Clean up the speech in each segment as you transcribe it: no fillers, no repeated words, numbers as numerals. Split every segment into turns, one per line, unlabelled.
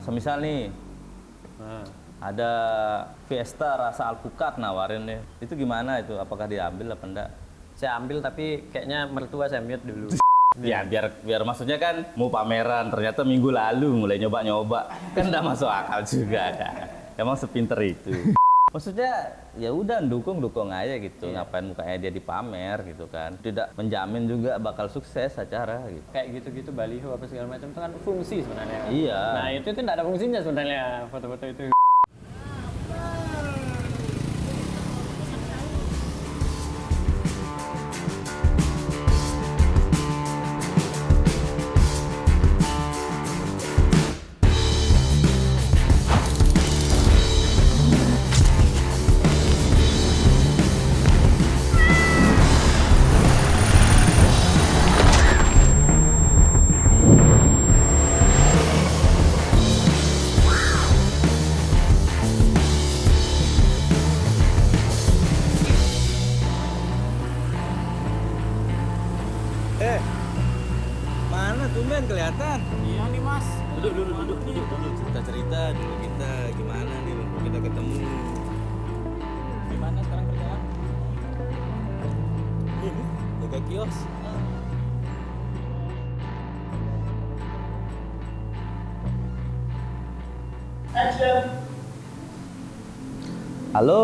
semisal nih ada Fiesta rasa alpukat nawarin nih, itu gimana itu? Apakah diambil apa enggak?
Saya ambil tapi kayaknya mertua saya mute dulu.
Ya biar maksudnya kan mau pameran, ternyata minggu lalu mulai nyoba kan enggak masuk akal juga kan. Emang sepinter itu. Maksudnya ya udah dukung aja gitu. Ngapain mukanya dia dipamer gitu kan. Tidak menjamin juga bakal sukses acara gitu.
Kayak gitu-gitu baliho apa segala macam itu kan fungsi sebenarnya.
Iya.
Nah, itu enggak ada fungsinya sebenarnya foto-foto itu.
Mana tuh men kelihatan?
Iya nih, Mas.
Duduk. Cerita dulu kita gimana nih waktu kita ketemu.
Gimana sekarang kerjaan?
Ini jaga kios. Halo,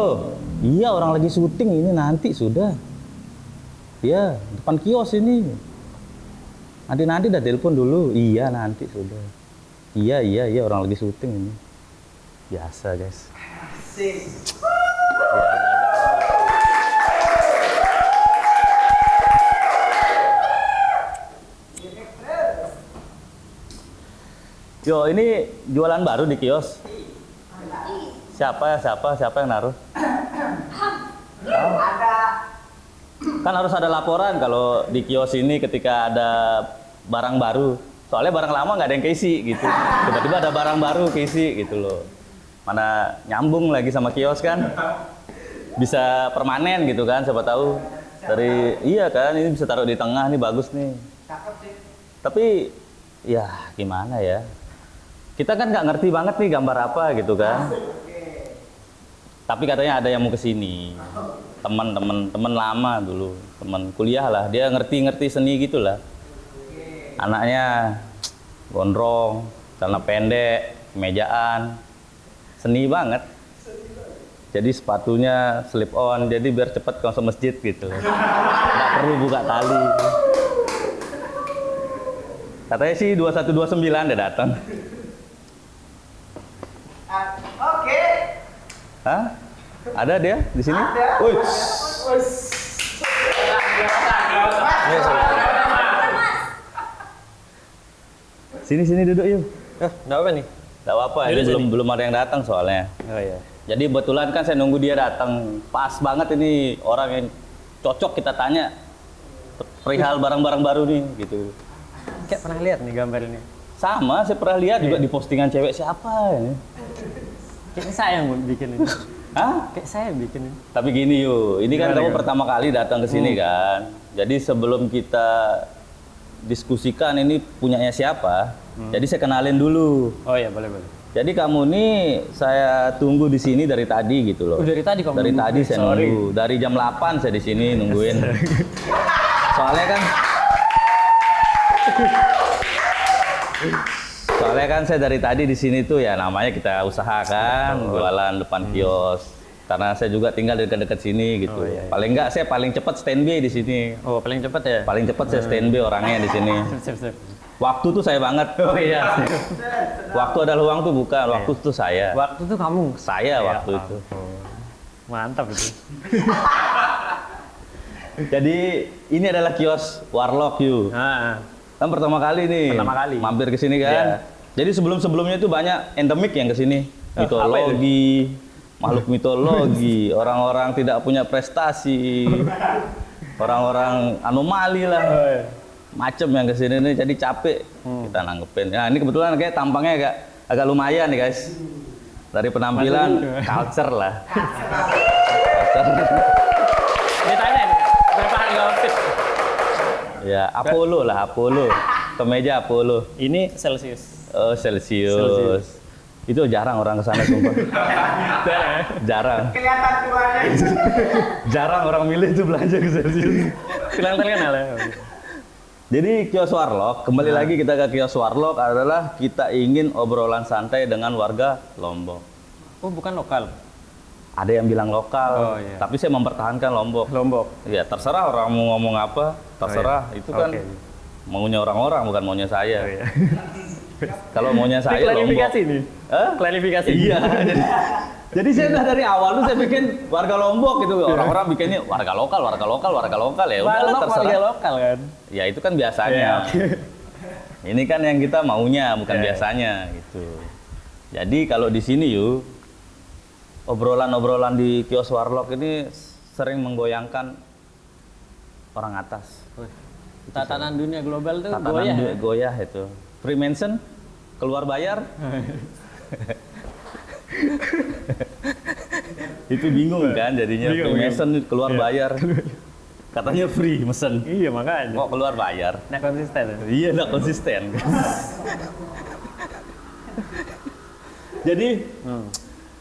iya orang lagi syuting ini nanti sudah. Iya, depan kios ini. Nanti udah telepon dulu. Iya nanti sudah. Iya orang lagi syuting ini. Biasa guys. Asik. Yo, ini jualan baru di kios. Siapa yang naruh?
Ada.
Kan harus ada laporan kalau di kios ini ketika ada barang baru. Soalnya barang lama nggak ada yang keisi gitu. Tiba-tiba ada barang baru keisi gitu loh. Mana nyambung lagi sama kios kan? Bisa permanen gitu kan, siapa tahu. Iya kan, ini bisa taruh di tengah nih, bagus nih. Tapi ya gimana ya? Kita kan nggak ngerti banget nih gambar apa gitu kan. Tapi katanya ada yang mau kesini. Teman lama dulu, teman kuliah lah. Dia ngerti seni gitulah. Anaknya gondrong, celana pendek, kemejaan, seni banget. Jadi sepatunya slip on, jadi biar cepat ke masjid gitu. Nggak perlu buka tali. Katanya sih 2129 udah datang.
Oke.
Hah? Ada dia di sini?
Ada.
Wih. Sini duduk yuk.
Enggak apa nih?
Gak apa-apa, ini belum ada yang datang soalnya.
Oh iya.
Jadi kebetulan kan saya nunggu dia datang. Pas banget ini orang yang cocok kita tanya perihal barang-barang baru nih gitu.
Kayak pernah lihat nih gambar ini.
Sama, saya pernah lihat juga di postingan cewek siapa ya.
Kayaknya saya yang bikin ini.
Hah?
Kayak saya yang bikin ini.
Tapi gini yuk, ini kan
Gimana,
kamu
Kak?
pertama kali datang ke sini kan. Jadi sebelum kita diskusikan ini punyanya siapa, jadi saya kenalin dulu.
Oh iya, boleh.
Jadi kamu nih saya tunggu di sini dari tadi gitu loh.
Oh, dari tadi kamu
Dari
nunggu?
tadi saya
Sorry.
nunggu. Dari jam 8 saya di sini nungguin. Soalnya kan saya dari tadi di sini tuh ya namanya kita usahakan jualan depan kios. Karena saya juga tinggal di dekat-dekat sini gitu.
Oh, iya.
Paling enggak saya paling cepat standby di sini.
Oh, paling cepat ya?
Paling cepat saya standby orangnya di sini.
Sip.
Waktu tuh saya banget.
Oh iya.
Waktu ada luang tuh bukan, waktu tuh saya.
Waktu tuh kamu.
Saya waktu
Ya
itu.
ampun. Mantap itu.
Jadi ini adalah kios Warlock You.
Nah,
Kan pertama kali nih.
Pertama kali.
Mampir ke sini kan.
Iya.
Jadi sebelum-sebelumnya itu banyak endemik yang ke sini.
Oh,
Mitologi, makhluk mitologi, orang-orang tidak punya prestasi, orang-orang anomali lah. Macem yang ke sini nih, jadi capek kita nanggepin. Nah, ini kebetulan kayak tampangnya agak lumayan nih, guys. Dari penampilan culture lah.
ditanya nih, berapa harga outfit?
Ya, Apollo lah, Apollo. Kemeja Apollo.
Ini Celsius.
Oh, Celsius. Itu jarang orang ke sana sumpah. Jarang.
Kelihatan tuanya.
Jarang orang milih itu belanja ke Celsius.
Bilang terkenal ya.
Jadi kios Warlock, kembali lagi kita ke kios Warlock adalah kita ingin obrolan santai dengan warga Lombok.
Oh, bukan lokal.
Ada yang bilang lokal,
Oh, iya.
tapi saya mempertahankan Lombok.
Lombok.
Ya terserah orang mau ngomong apa, terserah. Itu kan
Oke.
maunya orang-orang bukan maunya saya.
Oh, iya.
Kalau maunya
Ini
saya Lombok.
klarifikasi nih.
Hah?
Klarifikasi.
Iya. Jadi saya udah dari awal tuh saya bikin warga Lombok gitu. Orang-orang bikinnya warga lokal ya. Udahlah
Warlock
terserah.
warga lokal kan.
Ya itu kan biasanya. Ini kan yang kita maunya bukan
Iya.
biasanya gitu. Jadi kalau di sini yuk obrolan-obrolan di kios Warlock ini sering menggoyangkan orang atas.
Tatanan dunia global tuh
Tatanan
goyah. Ya?
goyah itu. Freemason keluar bayar. Itu bingung kan jadinya.
Bingung,
Freemason keluar
Iya.
bayar. Katanya free mesen.
Iya makanya.
Kok keluar bayar?
Nggak konsisten. Ya?
Iya, nggak konsisten. Jadi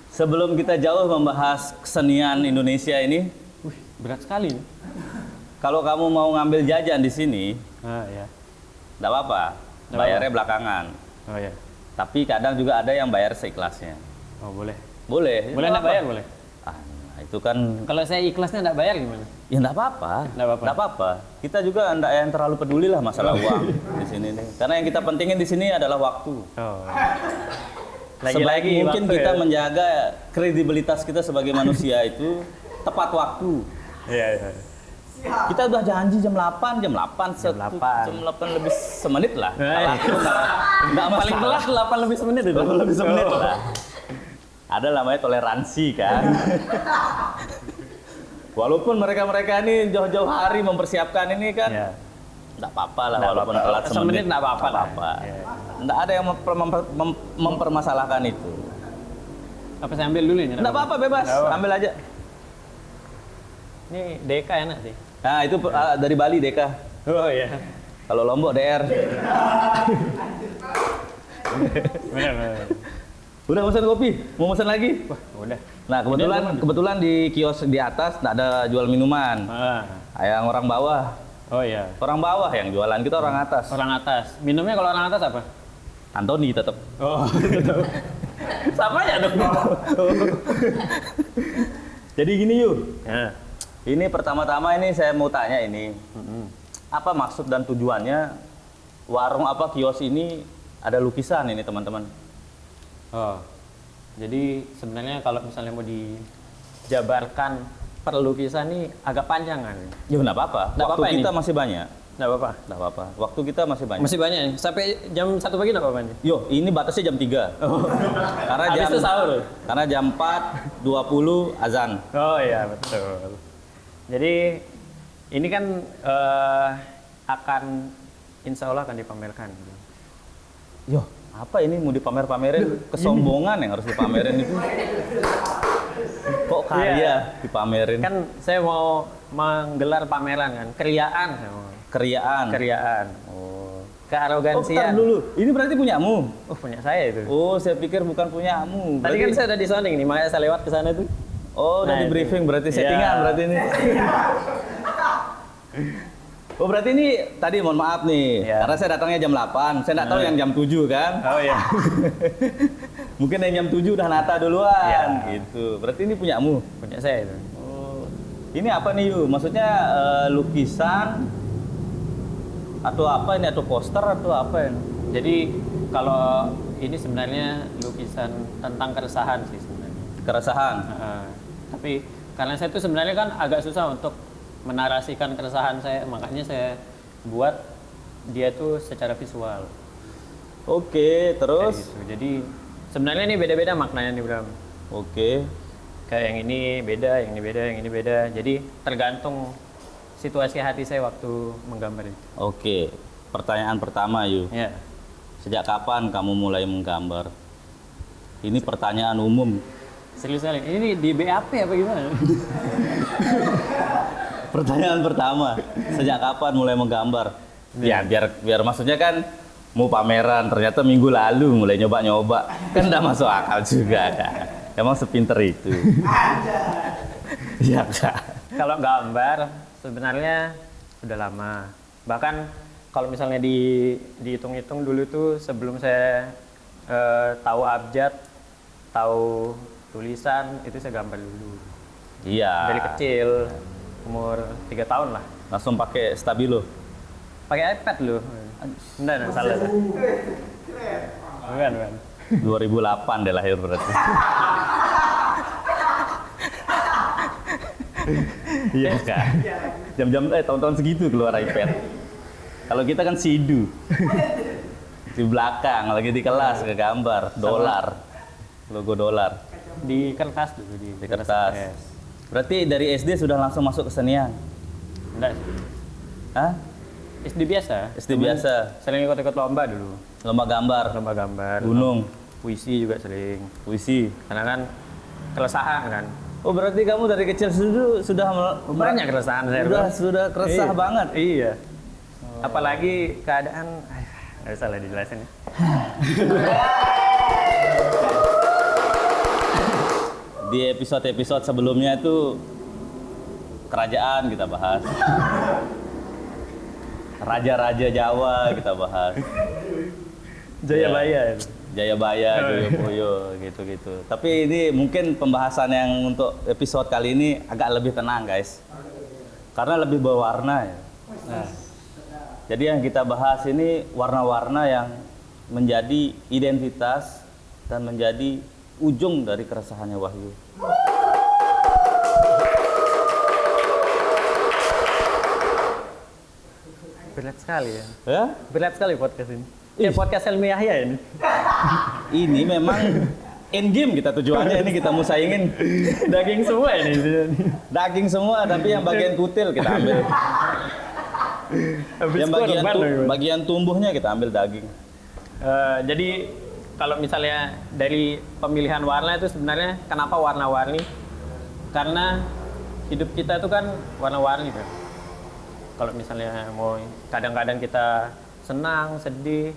sebelum kita jauh membahas kesenian Indonesia ini,
Wih, berat sekali.
kalau kamu mau ngambil jajan di sini,
Ah ya.
nggak apa-apa,
Nggak
bayarnya belakangan.
Oh ya.
Tapi kadang juga ada yang bayar seikhlasnya.
Oh boleh.
Boleh.
Boleh
nggak
nggak bayar
apa-apa.
boleh.
Ah, nah, itu kan
Kalau saya ikhlasnya nggak bayar gimana?
ya nggak apa-apa.
Nggak apa-apa.
Nggak apa-apa. Kita juga nggak yang terlalu peduli lah masalah uang di sini nih. Karena yang kita pentingin di sini adalah waktu.
Oh.
Sebaik mungkin
waktu
kita
ya.
menjaga kredibilitas kita sebagai manusia itu tepat waktu.
Iya iya.
Kita udah janji jam 8, jam 8,
Jam 8.
jam 8 lebih semenit lah.
Eh.
Itu nggak
Paling telat 8 lebih semenit itu.
8 lebih semenit
Oh.
lah. Ada namanya toleransi kan. Walaupun mereka-mereka ini jauh-jauh hari mempersiapkan ini kan,
Iya.
nggak apa-apa lah
Nggak
walaupun
apa-apa.
telat semenit.
Semenit nggak apa-apa lah. Iya.
Nggak ada yang mempermasalahkan itu.
Apa saya ambil dulu ini?
Nggak apa-apa, bebas.
Nggak apa-apa.
Ambil aja.
Ini DK enak sih.
Nah, itu dari Bali, Deka.
Oh iya.
Kalau Lombok, DR.
Benar benar.
Udah pesan kopi? Mau pesan lagi?
Wah, udah.
Nah, kebetulan di kios di atas nggak ada jual minuman.
Ah.
Yang orang bawah.
Oh iya.
Orang bawah yang jualan, kita orang atas.
Orang atas. Minumnya kalau orang atas apa?
Antoni tetap.
Oh. Sama ya dong.
Jadi gini yuk.
Ya.
Ini pertama-tama ini saya mau tanya ini. Apa maksud dan tujuannya warung apa kios ini ada lukisan ini teman-teman?
Oh. Jadi sebenarnya kalau misalnya mau dijabarkan perlukisan ini agak panjang kan.
Ya nggak apa-apa.
Nggak
Waktu
apa-apa
kita
ini.
masih banyak.
Nggak apa-apa.
Nggak apa-apa. Waktu kita masih banyak.
Masih banyak nih. Sampai jam 1 pagi nggak apa-apa nih.
Yo, ini batasnya jam 3. Karena
Habis itu sahur.
Karena jam 4.20 azan.
Oh iya betul. Jadi ini kan akan insya Allah akan dipamerkan.
Yo, apa ini mau dipamer-pamerin? Kesombongan yang harus dipamerin itu. Kok karya
Iya.
dipamerin?
Kan saya mau menggelar pameran kan, keriaan. saya mau.
Keriaan.
Keriaan.
Oh. Oh,
Kearogansian.
bentar dulu. Ini berarti punyamu.
Oh punya saya itu.
Oh, saya pikir bukan punyamu.
Tadi kan saya udah disounding nih, makanya saya lewat ke sana tuh.
Oh, udah
Nah,
di briefing
itu.
berarti
Iya.
settingan berarti ini. Oh, berarti ini tadi mohon maaf nih.
Iya.
Karena saya datangnya jam 8. Saya nggak tahu yang jam 7 kan.
Oh iya.
Mungkin yang jam 7 udah nata duluan
Iya.
gitu. Berarti ini punyamu.
Punya saya itu.
Oh. Ini apa nih, Yu? Maksudnya lukisan atau apa ini, atau poster atau apa ya?
Jadi kalau ini sebenarnya lukisan tentang keresahan sih sebenarnya.
Keresahan.
Tapi karena saya tuh sebenarnya kan agak susah untuk menarasikan keresahan saya, makanya saya buat dia tuh secara visual.
Oke,
Kayak
terus?
gitu. Jadi sebenarnya ini beda-beda maknanya nih Bram.
Oke.
Kayak yang ini beda, yang ini beda, yang ini beda. Jadi tergantung situasi hati saya waktu menggambar itu.
Oke. Pertanyaan pertama, Yu.
Ya.
Sejak kapan kamu mulai menggambar? Ini pertanyaan umum.
Serius sekali. Ini di BAP apa gimana?
Pertanyaan pertama, sejak kapan mulai menggambar? Ya, biar maksudnya kan mau pameran, ternyata minggu lalu mulai nyoba-nyoba. Kan udah masuk akal juga kan. Emang sepinter itu. Iya Kak.
Kalau gambar sebenarnya sudah lama. Bahkan kalau misalnya dihitung-hitung dulu tuh sebelum saya tahu abjad, tahu tulisan, itu saya gambar dulu.
Iya.
Dari kecil, umur 3 tahun lah.
Langsung pakai stabilo.
Pakai iPad loh. Enggak, salah. Bukan.
2008 dia lahir berarti. Iya Kak. Jam-jam tahun-tahun segitu keluar iPad. Kalau kita kan sidu. Di belakang lagi di kelas ke gambar dolar. Logo dolar
Di kertas dulu
di kertas.
Yes.
Berarti dari SD sudah langsung masuk kesenian.
Enggak sih.
Hah?
SD biasa.
SD biasa.
Sering ikut-ikut lomba dulu.
Lomba gambar,
Lomba gambar.
gunung,
Puisi juga sering.
puisi.
Karena kan keresahan kan.
Oh berarti kamu dari kecil sudah
Banyak keresahan saya.
sudah keresah
Iya.
banget.
Iya. Apalagi keadaan nggak usah lah dijelasin ya.
Di episode-episode sebelumnya itu kerajaan kita bahas. Raja-raja Jawa kita bahas.
Jayabaya.
Jayabaya, Joyoboyo gitu-gitu. Tapi ini mungkin pembahasan yang untuk episode kali ini agak lebih tenang guys. Karena lebih berwarna ya. Nah, jadi yang kita bahas ini warna-warna yang menjadi identitas dan menjadi ujung dari keresahannya Wahyu.
Berat sekali ya.
Ya?
Berat sekali podcast ini. Ya podcast Helmi Yahya ini.
Ini memang end game kita tujuannya ini kita mau saingin
Daging semua ini.
daging semua tapi yang bagian kutil kita ambil.
Habis
Yang bagian
korban loh, gimana?
bagian tumbuhnya kita ambil daging.
Jadi kalau misalnya dari pemilihan warna itu sebenarnya kenapa warna-warni? Karena hidup kita itu kan warna-warni kan. Kalau misalnya mau kadang-kadang kita senang, sedih,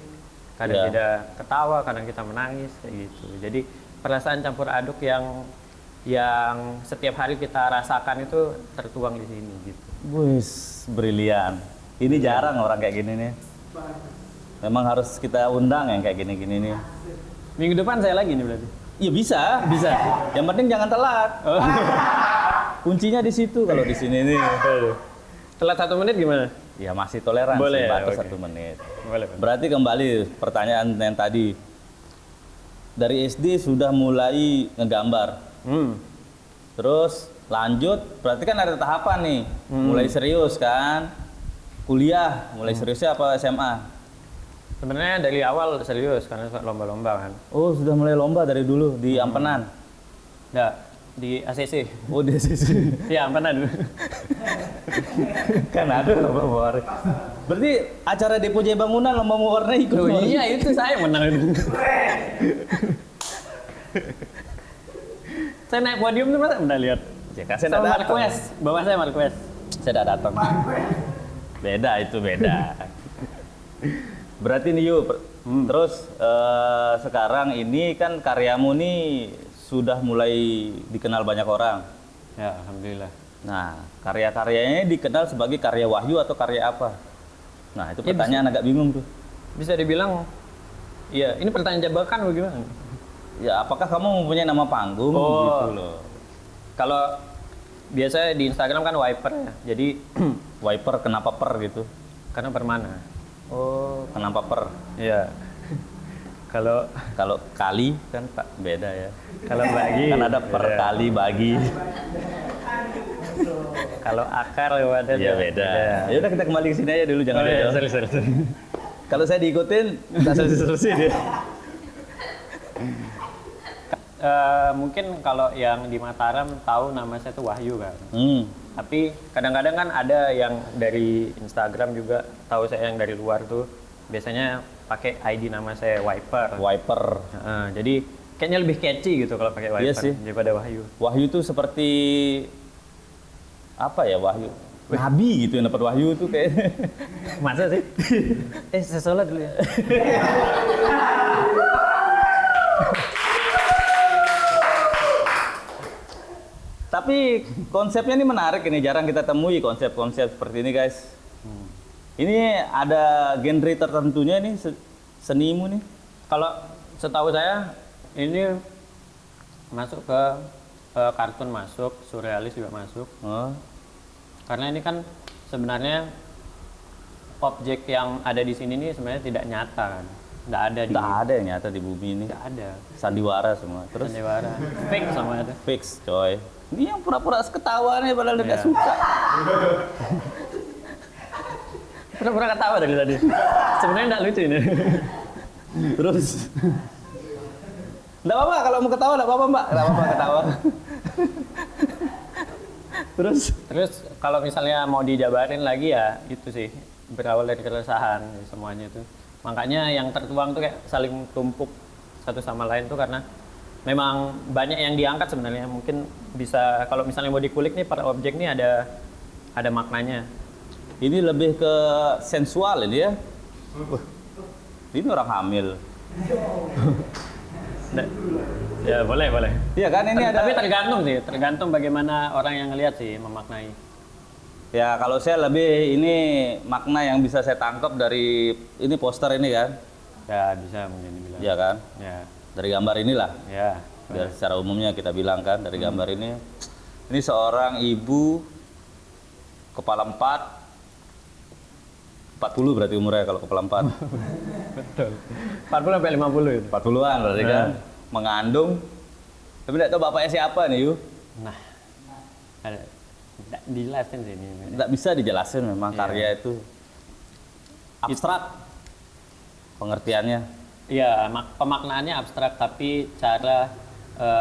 kadang
Iya.
kita ketawa, kadang kita menangis kayak gitu. Jadi perasaan campur aduk yang setiap hari kita rasakan itu tertuang di sini gitu.
Wis, brilian. Ini jarang orang kayak gini nih. Memang harus kita undang yang kayak gini-gini nih.
Minggu depan saya lagi nih berarti.
Iya bisa, bisa. Yang penting jangan telat. Kuncinya di situ kalau di sini nih.
Telat 1 menit gimana?
Ya masih toleransi,
Boleh,
batas
oke.
1 menit.
Boleh.
Berarti kembali pertanyaan yang tadi. Dari SD sudah mulai ngegambar. Terus lanjut, berarti kan ada tahapan nih. Mulai serius kan? Kuliah, mulai seriusnya apa SMA?
Sebenarnya dari awal serius karena suka lomba-lomba kan.
Oh, sudah mulai lomba dari dulu di Ampenan.
Nggak, di ACC.
Oh, di sisi.
Iya, Ampenan dulu.
Kan ada lomba mewarnai. Berarti acara Depo Jaya Bangunan lomba mewarnai ikut.
Oh
Mas?
iya, itu saya menang itu. Saya naik podium tuh, Mas, pernah lihat.
Ya kan saya
Sama
nggak datang.
Marquez, bawa saya Marquez.
Saya tidak datang. Beda itu beda. Berarti nih yuk, terus sekarang ini kan karyamu nih sudah mulai dikenal banyak orang.
Ya, alhamdulillah.
Nah, karya-karyanya dikenal sebagai karya Wahyu atau karya apa? Nah, itu
Ya,
pertanyaan agak bingung tuh.
Bisa dibilang, iya, ini pertanyaan jebakan bagaimana?
Ya, apakah kamu mempunyai nama panggung
Oh.
gitu loh?
Kalau biasa di Instagram kan wiper ya, jadi
Wiper kenapa per gitu?
karena permana.
Oh, kenapa per?
Iya. Kalau
Kalau kali kan Pak beda ya.
kalau bagi
Kan ada per
beda.
kali bagi.
Kalau akar ada
Iya beda. Ya udah kita kembali ke sini aja dulu jangan
Oh, iya,
jauh.
sorry.
Kalau saya diikutin nggak selesai dia.
Mungkin kalau yang di Mataram tahu nama saya itu Wahyu kan. Tapi kadang-kadang kan ada yang dari Instagram juga tahu saya yang dari luar tuh biasanya pakai ID nama saya Wiper.
Wiper.
Jadi kayaknya lebih catchy gitu kalau pakai Wiper
Iya sih.
daripada Wahyu.
Wahyu itu seperti apa ya Wahyu? nabi gitu yang dapat wahyu tuh kayak.
Masa sih? Saya sholat dulu ya.
Tapi konsepnya ini menarik, ini jarang kita temui konsep-konsep seperti ini guys. Ini ada genre tertentunya nih senimu nih.
Kalau setahu saya ini masuk ke kartun masuk, surrealis juga masuk.
Oh.
Karena ini kan sebenarnya objek yang ada di sini nih sebenarnya tidak nyata kan. Nggak ada di.
Nggak ada yang nyata di bumi ini.
Nggak ada.
Sandiwara semua. Terus
Sandiwara. Fake sama ada.
fix coy. Ini yang pura-pura ketawa nih padahal dia nggak
Iya.
suka.
Pura-pura ketawa dari tadi. Sebenarnya nggak lucu ini.
Terus nggak apa-apa kalau mau ketawa nggak apa-apa mbak. Nggak apa-apa ketawa. Terus
Terus kalau misalnya mau dijabarin lagi ya itu sih berawal dari keresahan ya, semuanya itu. Makanya yang tertuang tuh kayak saling tumpuk satu sama lain tuh karena memang banyak yang diangkat sebenarnya. Mungkin bisa kalau misalnya mau dikulik nih per objek nih ada maknanya.
ini lebih ke sensual ini ya. Ini orang hamil.
Ya boleh.
Iya kan ini ada.
Tapi tergantung bagaimana orang yang ngelihat sih memaknai.
Ya kalau saya lebih ini makna yang bisa saya tangkap dari ini poster ini kan.
Ya bisa mungkin dibilang.
Iya kan.
Ya.
Dari gambar inilah.
Ya.
Biar secara umumnya kita bilang kan dari gambar ini seorang ibu kepala 40 berarti umurnya kalau kepala 4.
Betul. 40 sampai 50 itu.
40-an berarti kan mengandung. Tapi tidak tahu bapaknya siapa nih Yu.
Nah. Ada nggak dijelasin sih ini.
Tidak bisa dijelasin memang
Iya.
karya itu abstrak pengertiannya.
Iya, pemaknaannya abstrak tapi cara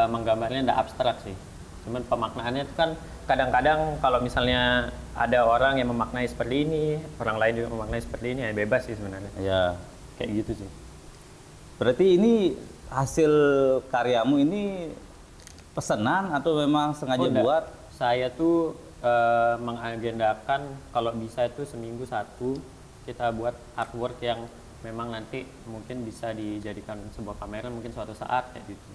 menggambarnya tidak abstrak sih. Cuman pemaknaannya itu kan kadang-kadang kalau misalnya ada orang yang memaknai seperti ini, orang lain juga memaknai seperti ini, ya bebas sih sebenarnya.
Ya.
Kayak gitu sih.
Berarti ini hasil karyamu ini pesanan atau memang sengaja
Enggak.
buat?
Saya tuh mengagendakan kalau bisa itu seminggu satu kita buat artwork yang memang nanti mungkin bisa dijadikan sebuah pameran mungkin suatu saat kayak gitu.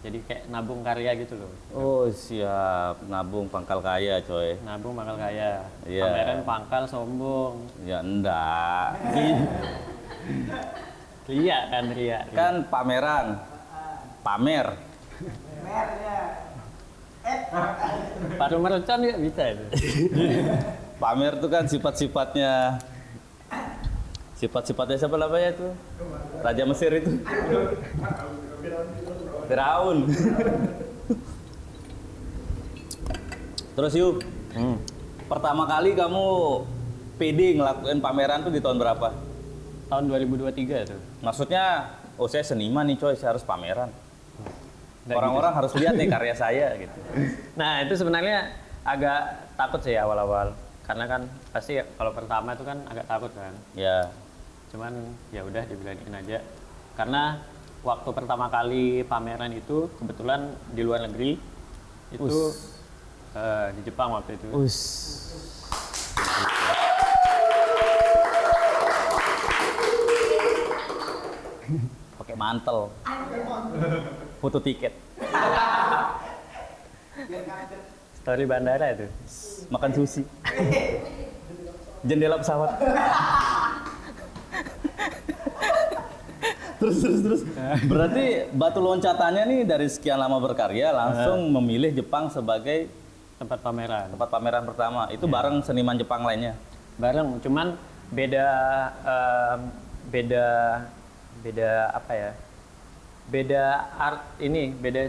Jadi kayak nabung karya gitu loh.
Oh siap, nabung pangkal kaya coy.
Nabung bakal kaya.
Iya.
Pameran pangkal sombong.
Ya enggak.
Ria kan ria.
Kan pameran. Pamer.
Mernya.
Paru mercon juga bisa itu.
Pamer itu kan sifat-sifatnya siapa namanya itu? Raja Mesir itu. Firaun. Terus yuk, pertama kali kamu pede ngelakuin pameran tuh di tahun berapa?
Tahun 2023 itu.
Maksudnya, oh saya seniman nih coy, saya harus pameran.
Nggak
Orang-orang harus lihat nih karya saya gitu.
Nah itu sebenarnya agak takut sih awal-awal. Karena kan pasti kalau pertama itu kan agak takut kan.
Ya,
Cuman ya udah dibilangin aja. Karena waktu pertama kali pameran itu kebetulan di luar negeri itu di Jepang waktu itu.
pakai mantel, foto tiket,
Story bandara itu.
makan sushi, jendela pesawat. terus. Berarti batu loncatannya nih dari sekian lama berkarya langsung memilih Jepang sebagai
Tempat pameran.
tempat pameran pertama. Itu bareng seniman Jepang lainnya.
Bareng, cuman beda apa ya? Beda art ini, beda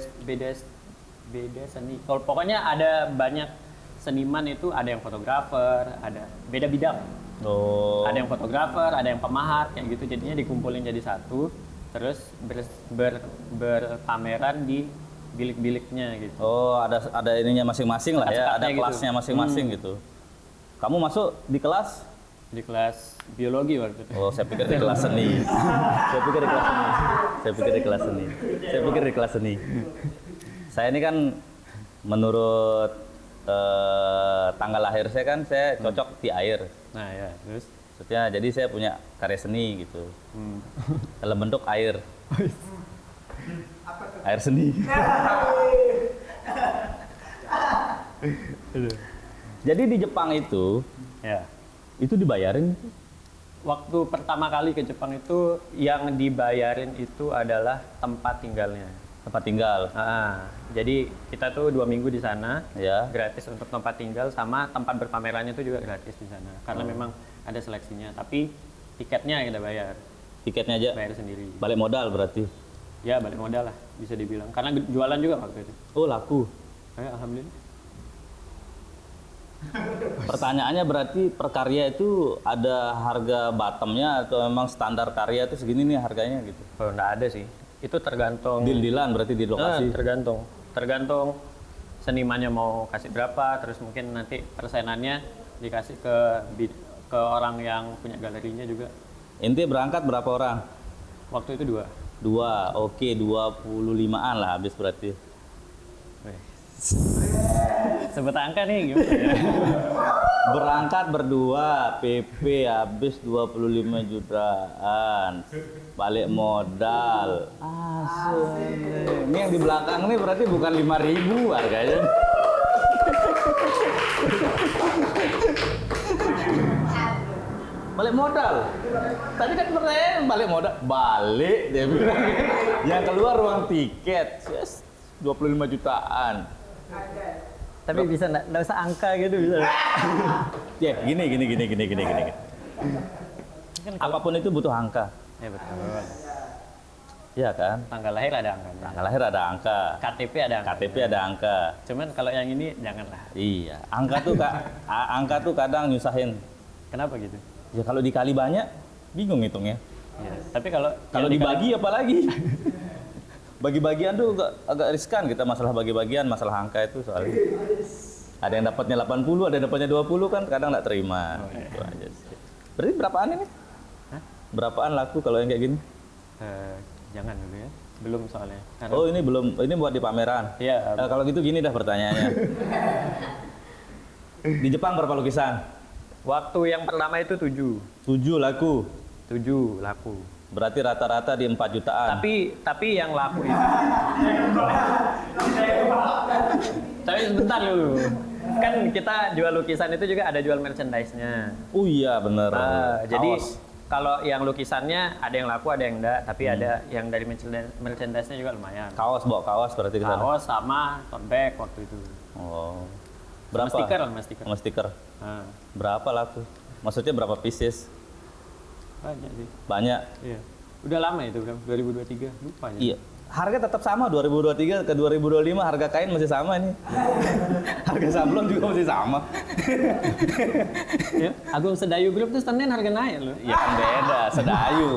seni. Kalau pokoknya ada banyak seniman itu, ada yang fotografer, ada beda bidang.
Oh.
Ada yang fotografer, ada yang pemahat kayak gitu. Jadinya dikumpulin jadi satu, terus berpameran di bilik-biliknya gitu.
Oh, ada ininya masing-masing lah ya, ada
Sekat-sekatnya gitu.
kelasnya masing-masing gitu. Kamu masuk di kelas?
Di kelas biologi waktu itu.
Oh, saya pikir di kelas seni. Saya pikir di kelas seni. Saya ini kan menurut tanggal lahir saya kan saya cocok di air.
Nah ya, terus?
Maksudnya jadi saya punya karya seni gitu. Dalam bentuk air. Air seni. Jadi di Jepang itu
Ya.
dibayarin.
Waktu pertama kali ke Jepang itu yang dibayarin itu adalah tempat tinggalnya.
Tempat tinggal.
Jadi kita tuh 2 minggu di sana,
Ya.
gratis untuk tempat tinggal sama tempat berpamerannya itu juga gratis di sana. Karena memang ada seleksinya. Tapi tiketnya kita bayar,
Tiketnya aja
bayar sendiri.
balik modal berarti.
Ya balik modal lah bisa dibilang. Karena jualan juga waktu itu.
Oh, laku.
Alhamdulillah.
Pertanyaannya berarti per karya itu ada harga bottomnya atau memang standar karya itu segini nih harganya gitu?
Oh, nggak ada sih. Itu tergantung.
Deal-dealan berarti di lokasi.
Tergantung senimannya mau kasih berapa, terus mungkin nanti persenannya dikasih ke orang yang punya galerinya juga.
Inti berangkat berapa orang?
Waktu itu 2.
2, oke 25-an lah habis berarti.
Sebut angka nih gimana ya?
Berangkat berdua, PP habis 25 jutaan. Balik modal. Asik. Ini yang di belakang nih berarti bukan 5.000 harganya. Balik modal. Tadi kan pertanyaan balik modal. Balik dia bilang. Yang keluar uang tiket. Yes, 25 jutaan.
Tapi bisa nggak usah angka gitu bisa.
Ya, gini. Apapun itu butuh angka.
Ya betul.
Iya kan?
Tanggal lahir ada angkanya.
Tanggal lahir ada angka.
KTP ada angka.
KTP ada angka.
Cuman kalau yang ini janganlah.
Iya, angka tuh kadang nyusahin.
Kenapa gitu?
Ya kalau dikali banyak, bingung hitungnya.
Ya. Tapi kalau
Kalau dibagi apalagi? Bagi-bagian tuh agak riskan kita masalah bagi-bagian, masalah angka itu soalnya. Ada yang dapatnya 80, ada yang dapatnya 20 kan kadang nggak terima. Gitu aja sih. Berarti berapaan ini?
Hah?
Berapaan laku kalau yang kayak gini?
Jangan dulu ya. Belum soalnya. Karena
Oh ini belum, ini buat di pameran.
Iya.
Kalau gitu gini dah pertanyaannya. Di Jepang berapa lukisan?
Waktu yang pertama itu 7
laku.
laku.
Berarti rata-rata di 4 jutaan.
Tapi yang laku itu. Tapi sebentar dulu. Kan kita jual lukisan itu juga ada jual merchandise-nya.
Oh iya bener.
Jadi
Kaos.
kalau yang lukisannya ada yang laku ada yang enggak, tapi ada yang dari merchandise-nya juga lumayan.
Kaos, bawa kaos berarti di sana.
Kaos sama tote bag waktu itu.
Oh.
Sama
Berapa?
stiker lah, sama stiker.
Sama stiker.
Nah,
Berapa laku? Maksudnya berapa pieces?
banyak sih.
Banyak.
Iya. Udah lama itu, Bram. 2023. Lupa ya.
Iya. Harga tetap sama 2023 ke 2025 harga kain masih sama ini. Harga sablon juga masih sama.
Ya, Agung Sedayu Group tuh Senin harga naik loh.
Ya kan beda, sedayu.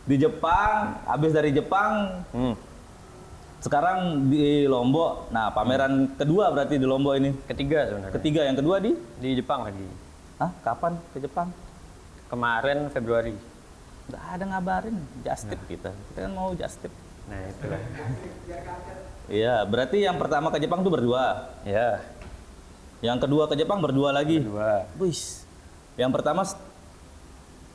Di Jepang, habis dari Jepang, sekarang di Lombok. Nah, pameran kedua berarti di Lombok ini.
Ketiga sebenarnya.
Ketiga, yang kedua di?
Di Jepang lagi.
Hah? Kapan ke Jepang?
Kemarin Februari.
Nggak ada ngabarin, just tip kita. Kita kan mau just tip.
Nah, itulah.
Iya, berarti yang pertama ke Jepang tuh berdua.
Ya,
Yang kedua ke Jepang berdua lagi.
kedua.
Wih. Yang pertama,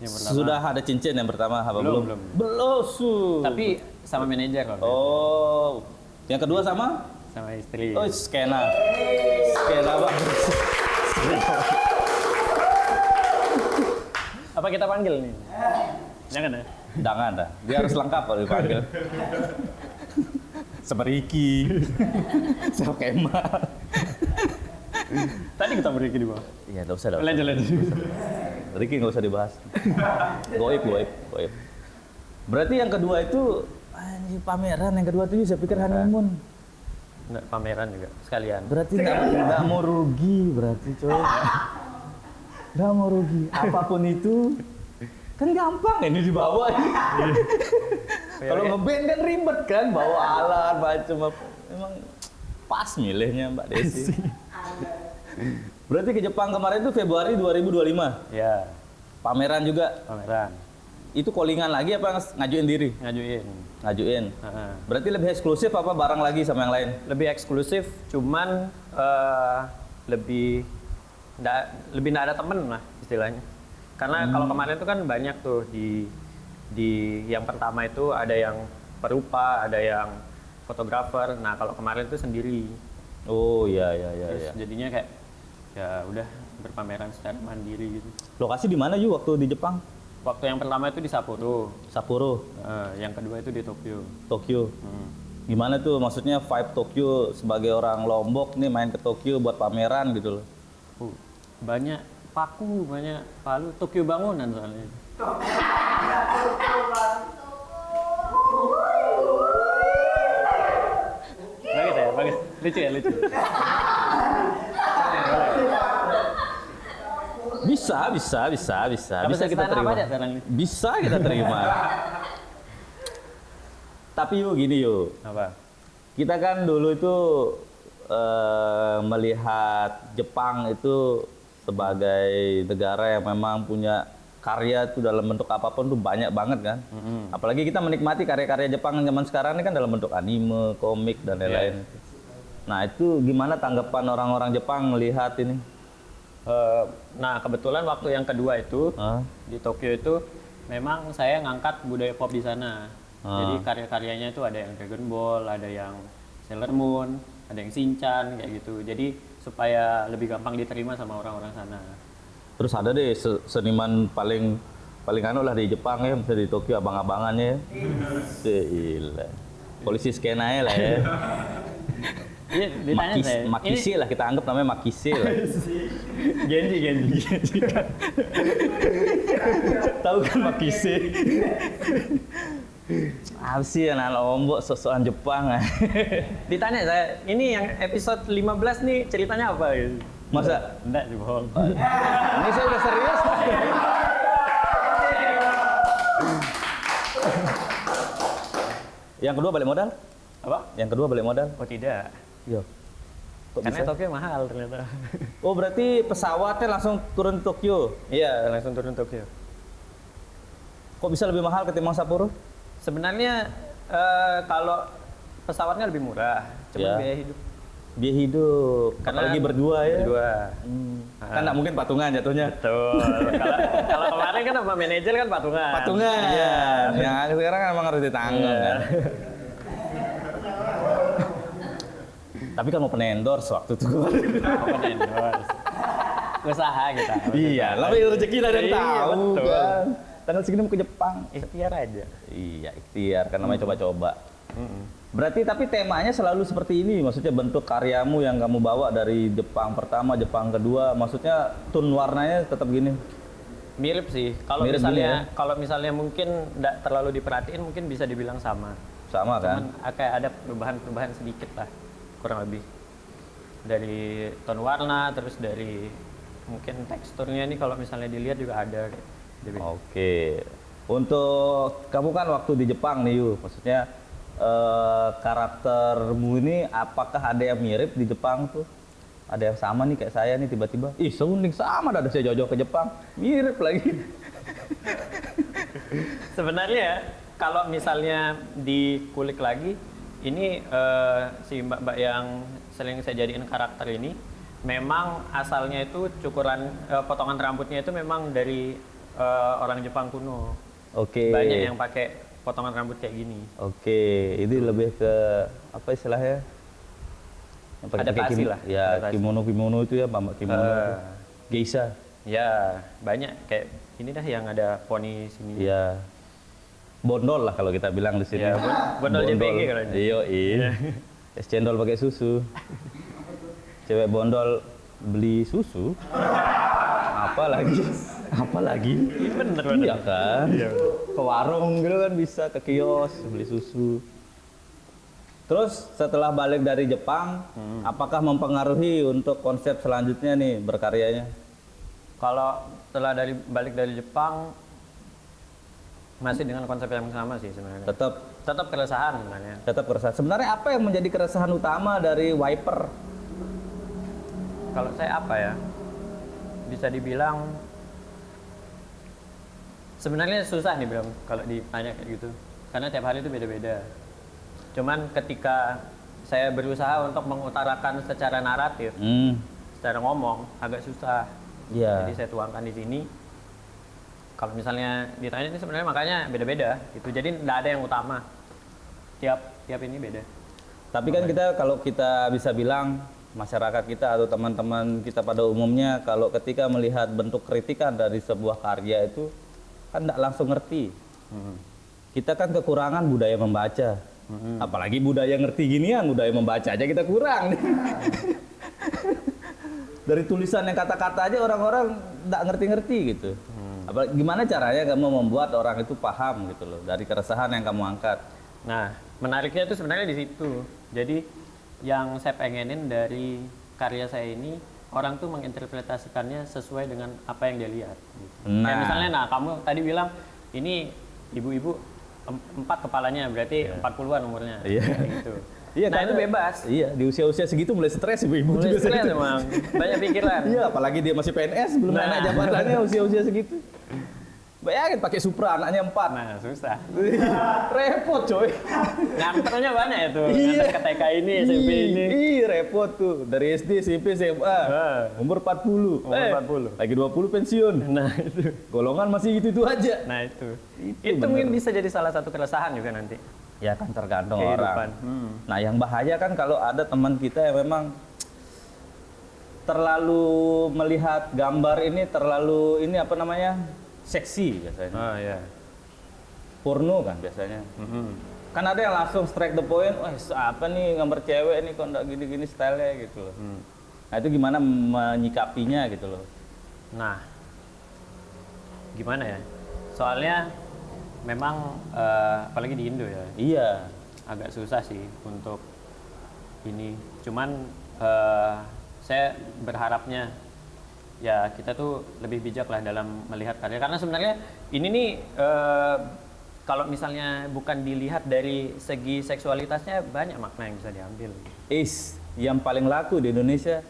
Yang pertama.
sudah ada cincin yang pertama apa
Belum,
belum?
belum.
Belum.
Tapi sama manajer loh.
Oh. Yang kedua sama?
Sama istri.
Oh, skena. Skena bagus.
Apa kita panggil nih? Jangan ya?
Jangan dah. Dia harus lengkap kalau dipanggil. Sama Ricky. Sama Kemal.
Tadi kita beri di bawah.
Iya, nggak usah dah.
Lanjut.
Ricky nggak usah dibahas. Goib. Berarti yang kedua itu anjir pameran, yang kedua itu saya pikir honeymoon.
Nggak, pameran juga sekalian.
Berarti nggak mau rugi berarti coy. Nggak mau rugi. Apapun itu kan gampang ini dibawa. Kalau ngeband kan ribet kan, bawa alat macam apa. Emang pas milihnya Mbak Desi. Berarti ke Jepang kemarin itu Februari 2025.
Ya,
Pameran juga.
pameran.
itu callingan lagi apa ngajuin diri?
ngajuin.
Ngajuin.
Heeh.
Berarti lebih eksklusif apa bareng lagi sama yang lain?
Lebih eksklusif, cuman lebih nggak ada temen lah istilahnya. Karena kalau kemarin itu kan banyak tuh di yang pertama itu ada yang perupa, ada yang fotografer. Nah kalau kemarin itu sendiri.
Oh iya iya iya.
Terus
iya.
jadinya kayak ya udah berpameran secara mandiri gitu.
Lokasi di mana Yu waktu di Jepang?
Waktu yang pertama itu di Sapporo,
Sapporo,
yang kedua itu di Tokyo.
Tokyo. Gimana tuh maksudnya vibe Tokyo sebagai orang Lombok nih main ke Tokyo buat pameran gitu loh.
Banyak paku, banyak palu, Tokyo bangunan soalnya. Bagus ya, bagus. Lucu ya, lucu.
Bisa kita terima.
Apa aja sekarang ini?
Bisa kita terima. Tapi Yu gini Yu,
Apa?
kita kan dulu itu melihat Jepang itu sebagai negara yang memang punya karya itu dalam bentuk apapun tuh banyak banget kan. Apalagi kita menikmati karya-karya Jepang zaman sekarang ini kan dalam bentuk anime, komik dan lain-lain. Nah itu gimana tanggapan orang-orang Jepang melihat ini?
Nah kebetulan waktu yang kedua itu di Tokyo itu memang saya ngangkat budaya pop di sana. Jadi karya-karyanya itu ada yang Dragon Ball, ada yang Sailor Moon, ada yang Shinchan kayak gitu. Jadi supaya lebih gampang diterima sama orang-orang sana.
Terus ada deh seniman paling anu lah di Jepang ya, misalnya di Tokyo abang-abangannya ya. Gila. Polisi skenanya lah ya.
Iya, ditanya saya.
Makisi lah, kita anggap namanya Makisi lah.
Genji.
Tahu kan Makisi? Apa sih anak Lombok sosokan Jepang?
Ditanya saya, ini yang episode 15 nih ceritanya apa gitu.
Masa?
Enggak sih, bohong.
Ini saya udah serius. Yang kedua balik modal?
Apa?
Yang kedua balik modal?
Oh tidak.
Iya. Kok
Karena
bisa?
Tokyo mahal ternyata.
Oh berarti pesawatnya langsung turun di Tokyo?
Iya, langsung turun Tokyo.
Kok bisa lebih mahal ketimbang Sapporo?
Sebenarnya kalau pesawatnya lebih murah, cuma
Ya.
biaya hidup.
Biaya hidup,
Karena
apalagi berdua ya?
Berdua.
Kan nggak mungkin patungan jatuhnya.
Betul. Kalau kemarin kan sama manajer kan patungan.
Patungan.
Iya.
Yang sekarang kan emang harus ditanggung
Iya.
kan. Tapi kan mau endorse waktu itu.
Open endorse. Usaha kita.
Iya, tapi rezeki lah yang
Iya,
tahu
betul.
kan. Tanggal segini mau ke Jepang.
Ikhtiar aja.
Iya, ikhtiar kan namanya coba-coba. Berarti tapi temanya selalu seperti ini, maksudnya bentuk karyamu yang kamu bawa dari Jepang pertama, Jepang kedua, maksudnya tone warnanya tetap gini.
Mirip sih. Kalau
Mirip
misalnya
gini
kalau misalnya mungkin nggak terlalu diperhatiin, mungkin bisa dibilang sama.
Sama kan?
Cuman kayak ada perubahan-perubahan sedikit lah, kurang lebih. Dari tone warna, terus dari mungkin teksturnya ini kalau misalnya dilihat juga ada.
Oke. Untuk kamu kan waktu di Jepang nih, Yu, maksudnya karaktermu ini apakah ada yang mirip di Jepang tuh? Ada yang sama nih kayak saya nih tiba-tiba, ih sounding sama dah saya jauh-jauh ke Jepang, mirip lagi.
Sebenarnya kalau misalnya dikulik lagi, ini si mbak-mbak yang sering saya jadiin karakter ini, memang asalnya itu cukuran potongan rambutnya itu memang dari orang Jepang kuno.
Oke.
Banyak yang pakai potongan rambut kayak gini.
Oke, ini lebih ke apa istilahnya? Yang
Adaptasi lah.
Ya,
Adaptasi.
kimono itu ya, mbak kimono. Itu. Geisha.
Ya banyak kayak ini dah yang ada poni sini.
Ya. Bondol lah kalau kita bilang di sini.
Ya, bondol JPG kalau ini.
Iya. Es cendol pakai susu. Cewek bondol beli susu. Apa lagi?
Bener.
Iya kan?
Iya, bener.
Ke warung gitu kan bisa, ke kios beli susu. Terus setelah balik dari Jepang, apakah mempengaruhi untuk konsep selanjutnya nih berkaryanya?
Kalau setelah balik dari Jepang masih dengan konsep yang sama sih sebenarnya. Tetap keresahan sebenarnya.
Tetap keresahan. Sebenarnya apa yang menjadi keresahan utama dari Wiper?
Kalau saya apa ya? Bisa dibilang Sebenarnya susah nih Bram kalau ditanya kayak gitu. Karena tiap hari itu beda-beda. Cuman ketika saya berusaha untuk mengutarakan secara naratif, secara ngomong agak susah.
Iya.
Jadi saya tuangkan di sini. Kalau misalnya ditanya ini sebenarnya makanya beda-beda gitu. Jadi nggak ada yang utama. Tiap ini beda.
Tapi kan kita kalau kita bisa bilang masyarakat kita atau teman-teman kita pada umumnya kalau ketika melihat bentuk kritikan dari sebuah karya itu kan tidak langsung ngerti. Kita kan kekurangan budaya membaca. Apalagi budaya ngerti ginian, budaya membaca aja kita kurang. Dari tulisan yang kata-kata aja orang-orang tidak ngerti-ngerti gitu. Apalagi gimana caranya kamu membuat orang itu paham gitu loh dari keresahan yang kamu angkat.
Nah, menariknya itu sebenarnya di situ. Jadi yang saya pengenin dari karya saya ini, orang tuh menginterpretasikannya sesuai dengan apa yang dia lihat. Gitu. Kayak misalnya, kamu tadi bilang ini ibu-ibu 4 kepalanya, berarti 40-an umurnya.
Iya.
Gitu.
Iya,
nah itu bebas.
Iya, di usia-usia segitu mulai stres ibu-ibu
Mulai
juga
stres
segitu.
emang, banyak pikiran.
Iya, apalagi dia masih PNS, belum naik jabatannya usia-usia segitu. Bayangin pakai Supra anaknya 4.
Nah, susah.
Repot coy.
Nganternya banyak itu.
Iya.
Nganter ke TK ini, SMP ini.
Iya, repot tuh. Dari SD, SMP, SMA. Umur 40.
Umur 40.
Lagi 20 pensiun.
Nah, itu.
Golongan masih itu-itu aja.
Nah, itu.
Itu
Itu mungkin
bener.
bisa jadi salah satu keresahan juga nanti.
Ya kan tergantung
Kehidupan.
orang. Nah, yang bahaya kan kalau ada teman kita yang memang terlalu melihat gambar ini terlalu ini apa namanya? Seksi biasanya.
Oh iya.
Porno kan biasanya. Kan ada yang langsung strike the point, wah apa nih gambar cewek nih kok enggak gini-gini style-nya gitu loh. Nah itu gimana menyikapinya gitu loh.
Nah, gimana ya? Soalnya memang apalagi di Indo ya,
Iya.
agak susah sih untuk ini. Cuman saya berharapnya ya kita tuh lebih bijak lah dalam melihat karya. Karena sebenarnya ini nih kalau misalnya bukan dilihat dari segi seksualitasnya banyak makna yang bisa diambil.
Yang paling laku di Indonesia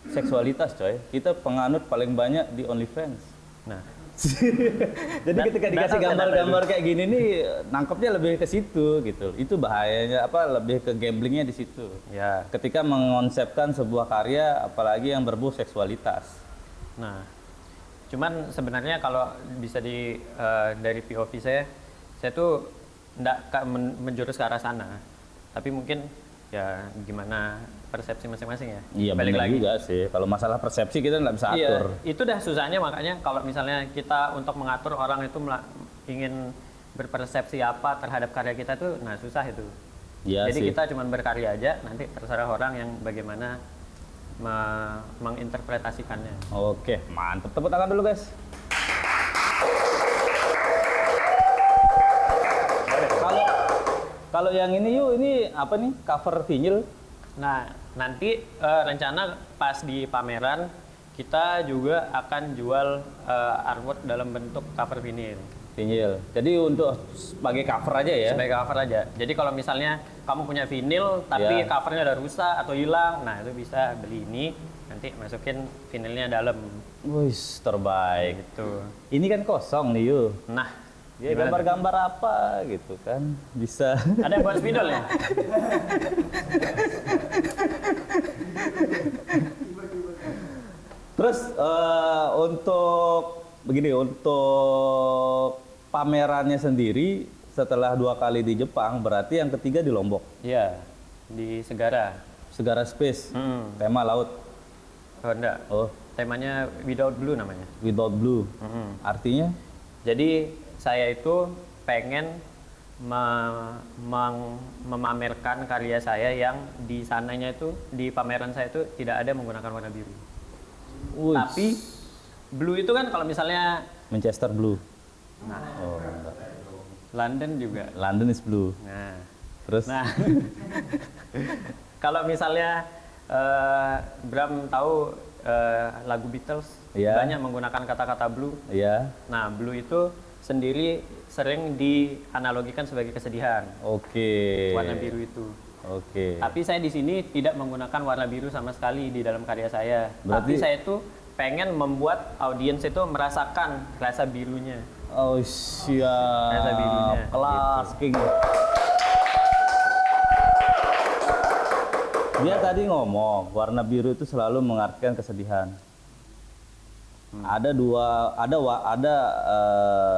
seksualitas coy. Kita penganut paling banyak di OnlyFans.
Nah,
Jadi ketika dikasih
data
gambar-gambar kayak gini nih nangkepnya lebih ke situ gitu. Itu bahayanya lebih ke gamblingnya di situ.
ya.
Ketika mengonsepkan sebuah karya apalagi yang berbau seksualitas.
Nah, cuman sebenarnya kalau bisa dari POV saya tuh nggak menjurus ke arah sana. Tapi mungkin ya gimana persepsi masing-masing ya.
Iya
Balik
benar
lagi.
juga sih. Kalau masalah persepsi kita nggak bisa
Iya,
atur.
itu dah susahnya makanya kalau misalnya kita untuk mengatur orang itu ingin berpersepsi apa terhadap karya kita tuh, nah susah itu.
Iya
Jadi
sih.
kita cuma berkarya aja, nanti terserah orang yang bagaimana menginterpretasikannya.
Oke, mantep. Tepuk tangan dulu guys. Kalau yang ini ini apa nih? Cover vinyl.
Nah, nanti rencana pas di pameran kita juga akan jual artwork dalam bentuk cover vinyl.
Vinyl. Jadi untuk sebagai cover aja ya.
Sebagai cover aja. Jadi kalau misalnya kamu punya vinyl tapi
Ya.
covernya udah rusak atau hilang, nah itu bisa beli ini, nanti masukin vinylnya dalam.
Wih, terbaik.
Gitu.
Ini kan kosong nih yuk.
Nah,
Ya
gimana tuh?
gambar-gambar apa gitu kan bisa.
Ada yang buat spidol ya?
Terus untuk begini, untuk pamerannya sendiri setelah 2 kali di Jepang, berarti yang ketiga di Lombok.
Iya, di Segara.
Segara Space, tema laut.
Oh enggak,
Oh,
temanya Without Blue namanya.
without blue. Artinya?
Jadi saya itu pengen memamerkan karya saya yang di sananya itu, di pameran saya itu tidak ada menggunakan warna biru.
Wih,
Tapi blue itu kan kalau misalnya
Manchester blue.
nah,
Oh, enggak.
London juga.
London is blue.
Nah,
Terus?
nah kalau misalnya Bram tahu lagu Beatles
Iya.
banyak menggunakan kata-kata blue.
Iya.
Nah, blue itu sendiri sering dianalogikan sebagai kesedihan,
Oke.
warna biru itu.
Oke.
Tapi saya di sini tidak menggunakan warna biru sama sekali di dalam karya saya.
Berarti-
Tapi saya itu pengen membuat audiens itu merasakan rasa birunya.
Oh siap.
Rasa birunya,
Kelas
gitu.
king. Dia tadi ngomong warna biru itu selalu mengartikan kesedihan. Ada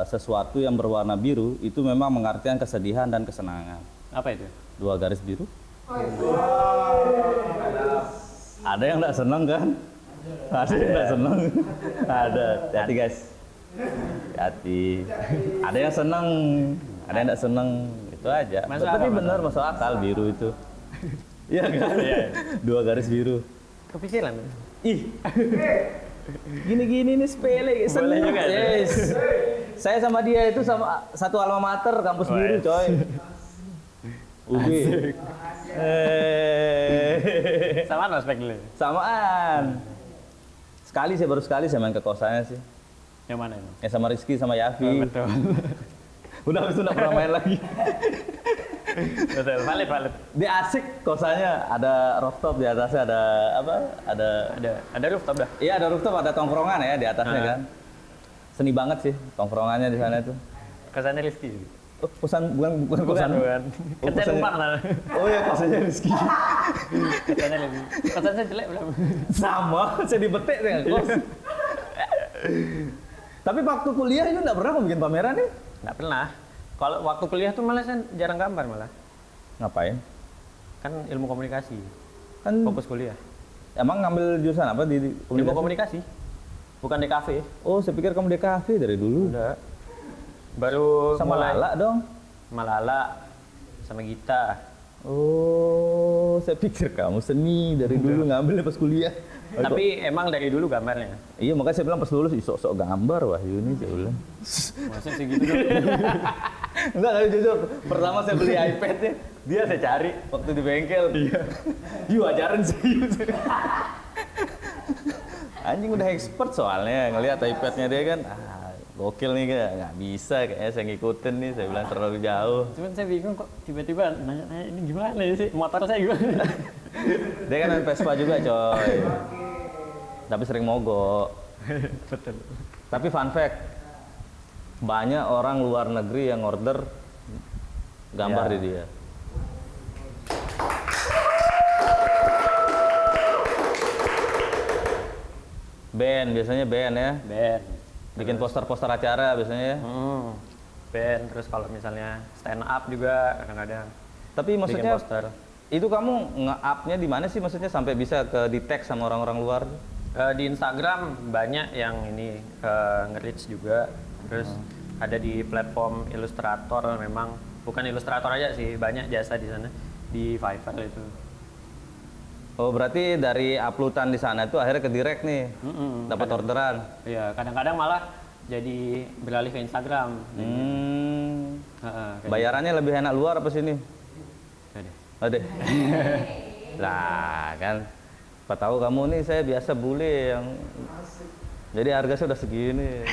sesuatu yang berwarna biru itu memang mengartikan kesedihan dan kesenangan.
Apa itu?
2 garis biru. Ada yang nggak seneng kan? Ada yang nggak seneng. Ada. Hati guys. Hati. Ada yang seneng, ada yang nggak seneng. Itu aja.
Masuk
Tapi
akal,
benar masuk akal biru itu. Iya kan?
Iya.
2 garis biru.
Kepikiran.
Ih. Gini-gini nih sepele.
Boleh juga,
Yes. Saya sama dia itu sama satu alma mater kampus biru, coy. UB.
Samaan aspek dulu.
Samaan. Baru sekali saya main ke kosannya sih.
Yang mana ini?
Yang sama Rizky sama Yafi.
Betul.
Udah habis itu nggak pernah main lagi.
Betul. Valid.
Dia asik kosannya, ada rooftop di atasnya, ada apa?
Ada rooftop dah.
Iya ada rooftop, ada tongkrongan ya di atasnya kan. Seni banget sih tongkrongannya di sana itu.
Kesannya Rizky.
Oh, bukan kosan.
Bukan.
Oh,
Kan saya
kosannya.
numpang lah.
Oh ya kosannya Rizky.
Kesannya Rizky. Kesannya jelek belum?
Sama, saya dibetik dengan kos. Tapi waktu kuliah itu nggak pernah mau bikin pameran nih?
Nggak pernah. Kalau waktu kuliah tuh malah saya jarang gambar malah.
Ngapain?
Kan ilmu komunikasi.
Kan
Fokus kuliah.
emang ngambil jurusan apa di
Ilmu komunikasi. Bukan di kafe.
Oh, saya pikir kamu DKV dari dulu.
Udah. Baru
Sama
mulai.
Lala dong.
Malala sama Gita.
Oh, saya pikir kamu seni dari dulu ngambil pas kuliah.
Tapi emang dari dulu gambarnya.
Iya, makanya saya bilang pas lulus sok-sok gambar Wahyu ini saya bilang.
Masa sih gitu dong?
Enggak, tapi jujur. Pertama saya beli iPad-nya, dia saya cari waktu di bengkel. Iya. Yuk ajarin sih. Anjing udah expert soalnya ngelihat iPad-nya dia kan. Gokil nih, nggak bisa kayaknya saya ngikutin nih, saya bilang terlalu jauh.
Cuman saya bingung kok tiba-tiba nanya ini gimana sih? Motor saya gimana?
Dia kan main Vespa juga coy. Tapi sering mogok.
Betul.
Tapi fun fact, banyak orang luar negeri yang order gambar
Ya.
di dia. Band, biasanya band ya.
Band.
Bikin poster-poster acara biasanya ya.
Band, terus kalau misalnya stand up juga kadang-kadang.
Tapi
Bikin
maksudnya
poster.
itu kamu nge-up-nya di mana sih maksudnya sampai bisa ke di-tag sama orang-orang luar?
Di Instagram banyak yang ini nge-reach juga. Terus ada di platform Illustrator, memang bukan Illustrator aja sih, banyak jasa di sana di Fiverr itu.
Oh, berarti dari uploadan di sana itu akhirnya ke direct nih. Dapat orderan.
Iya, kadang-kadang malah jadi beralih ke Instagram. Kayak
Bayarannya lebih enak luar apa sini?
gitu deh.
Ada. Lah kan, apa tahu kamu nih saya biasa bule yang jadi harga sudah segini.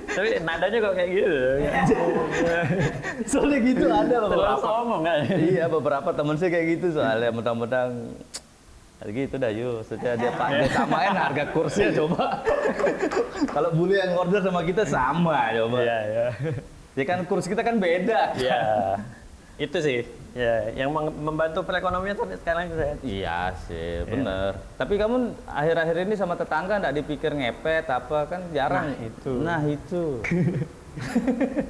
Tapi nadanya kok kayak gitu.
Soalnya gitu ada
Terlalu
beberapa.
sombong kan?
Iya beberapa temen saya kayak gitu soalnya mentang-mentang gitu dah yuk. Maksudnya dia samain harga kursnya coba. Kalau bule yang order sama kita sama coba.
Iya, iya.
Ya kan kurs kita kan beda.
Iya. Itu sih. Ya, yang membantu perekonomian sampai sekarang saya.
Iya sih, bener. Tapi kamu akhir-akhir ini sama tetangga nggak dipikir ngepet apa kan jarang.
Nah, itu.
Nah itu.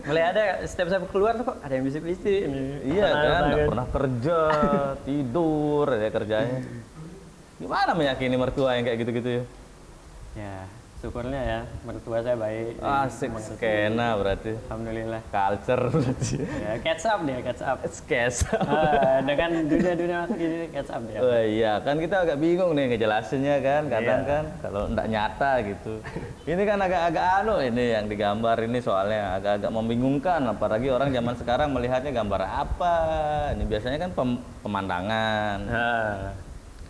Mulai ada setiap saya keluar tuh kok ada yang bisik-bisik ini.
Iya kan,
Anak-anak
nggak pernah kerja, tidur ya kerjanya. Gimana meyakini mertua yang kayak gitu-gitu ya?
Ya, syukurnya ya mertua saya baik.
Asik skena berarti.
Alhamdulillah.
Culture berarti.
Ya, catch up dia, catch up.
Skes.
Dengan dunia-dunia masa gini catch up dia.
Oh iya, kan kita agak bingung nih ngejelasinnya kan, kadang
Iya.
kan kalau enggak nyata gitu. Ini kan agak-agak ini yang digambar ini soalnya agak-agak membingungkan, apalagi orang zaman sekarang melihatnya gambar apa. Ini biasanya kan pemandangan.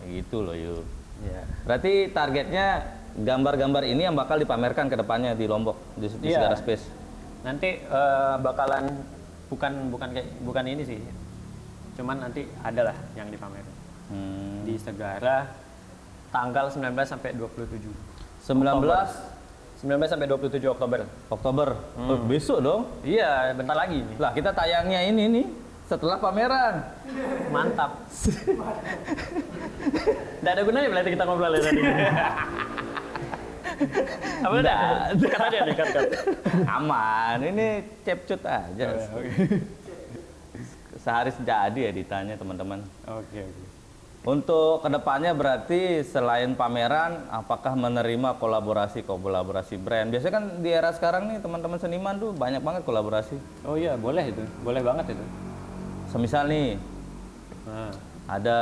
Kayak gitu loh, yuk.
Ya.
Berarti targetnya gambar-gambar ini yang bakal dipamerkan ke depannya di Lombok, di
Iya.
Segara Space.
Nanti bakalan bukan ini sih. Cuman nanti adalah yang dipamerin. Di Segara tanggal 19 sampai 27.
19
19 sampai 27 Oktober.
Oktober. Oh, besok dong.
Iya, bentar lagi nih.
Lah kita tayangnya ini nih setelah pameran.
Mantap. Nggak ada gunanya berarti kita ngobrol ya tadi. Apa udah? Cut aja nih, cut.
Aman, ini cepcut aja. Sehari sejadi ya ditanya teman-teman.
Oke.
Untuk kedepannya berarti selain pameran, apakah menerima kolaborasi brand? Biasanya kan di era sekarang nih teman-teman seniman tuh banyak banget kolaborasi.
Oh iya, boleh itu. Boleh banget itu.
Semisal nih
Nah.
ada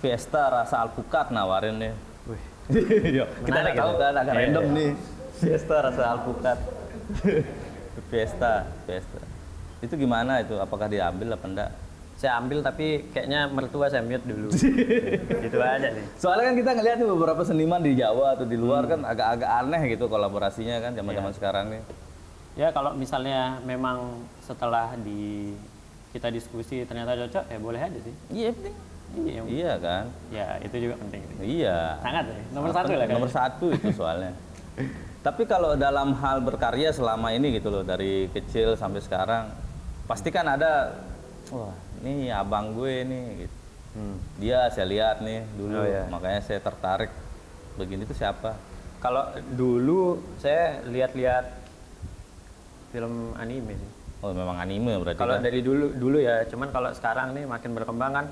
Fiesta rasa alpukat nawarin nih. Yo, kita
Menarik
nggak tahu
itu.
kan agak
Iya,
random
iya.
nih. Fiesta rasa alpukat. Fiesta. Itu gimana itu? Apakah diambil apa enggak?
Saya ambil tapi kayaknya mertua saya mute dulu. Gitu aja sih.
Soalnya kan kita ngeliat nih beberapa seniman di Jawa atau di luar kan agak-agak aneh gitu kolaborasinya kan zaman-zaman sekarang nih.
Ya kalau misalnya memang setelah kita diskusi ternyata cocok, ya boleh aja sih.
Iya penting.
Iya.
Iya kan?
Ya itu juga penting.
Iya.
Sangat ya. Nomor satu lah kan.
Nomor satu itu soalnya. Tapi kalau dalam hal berkarya selama ini gitu loh, dari kecil sampai sekarang, pasti kan ada, wah ini abang gue nih, gitu. Dia saya lihat nih dulu,
Oh, iya.
makanya saya tertarik. Begini tuh siapa?
Kalau dulu saya lihat-lihat film anime sih.
Oh memang anime berarti
Kalau
kan?
dari dulu ya, cuman kalau sekarang nih makin berkembang kan,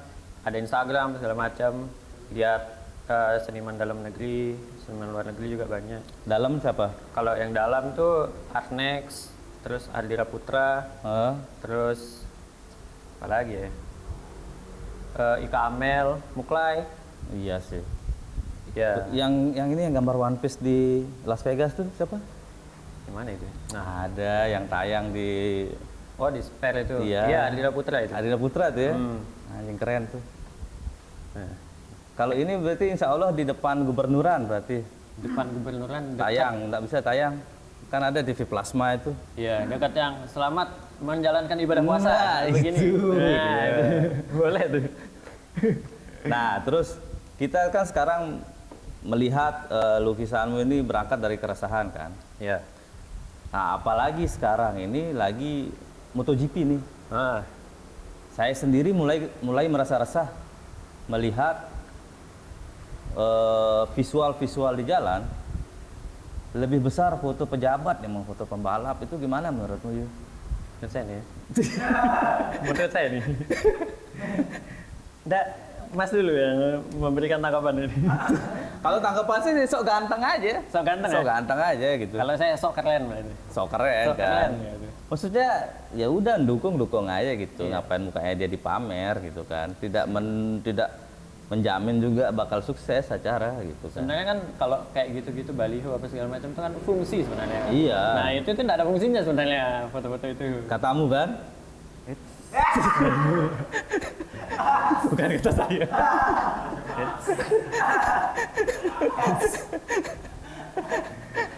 ada Instagram segala macam, lihat seniman dalam negeri, seniman luar negeri juga banyak.
Dalam siapa?
Kalau yang dalam tuh Artnex, terus Ardira Putra, terus apa lagi ya? Ika Amel, Muklai.
Iya sih.
Ya,
Yang ini yang gambar One Piece di Las Vegas tuh siapa?
gimana itu?
Nah, ada yang tayang di
Oh di Spare itu.
Iya.
Ardira Putra itu.
Adina Putra tuh ya.
Hmm.
Anjing keren tuh.
Nah,
Kalau ini berarti insya Allah di depan gubernuran berarti
depan gubernuran dekat.
tayang, nggak bisa tayang. Kan ada TV Plasma itu.
Iya, dekat yang selamat menjalankan ibadah puasa.
Nah,
begini.
itu.
Nah,
Iya.
itu. Boleh tuh.
Nah, terus kita kan sekarang melihat lukisanmu ini berangkat dari keresahan kan.
Iya.
Nah, apalagi sekarang ini lagi MotoGP nih.
Ah,
Saya sendiri mulai merasa resah melihat visual-visual di jalan lebih besar foto pejabat yang foto pembalap. Itu gimana menurutmu Yu?
menurut saya nih. ya. Menurut saya nih. Nggak, Mas dulu yang memberikan tanggapan ini.
Kalau tanggapan sih sok ganteng aja.
Sok ganteng
Sok
ya?
ganteng aja gitu.
Kalau saya sok keren berarti.
Sok keren
Sok
kan.
keren gitu.
Maksudnya ya udah dukung aja gitu. Ngapain mukanya dia dipamer gitu kan. Tidak menjamin juga bakal sukses acara gitu kan.
Sebenarnya kan kalau kayak gitu-gitu baliho apa segala macam itu kan fungsi sebenarnya.
Iya.
Nah itu tuh nggak ada fungsinya sebenarnya foto-foto itu.
Katamu kan? Bukan kata saya.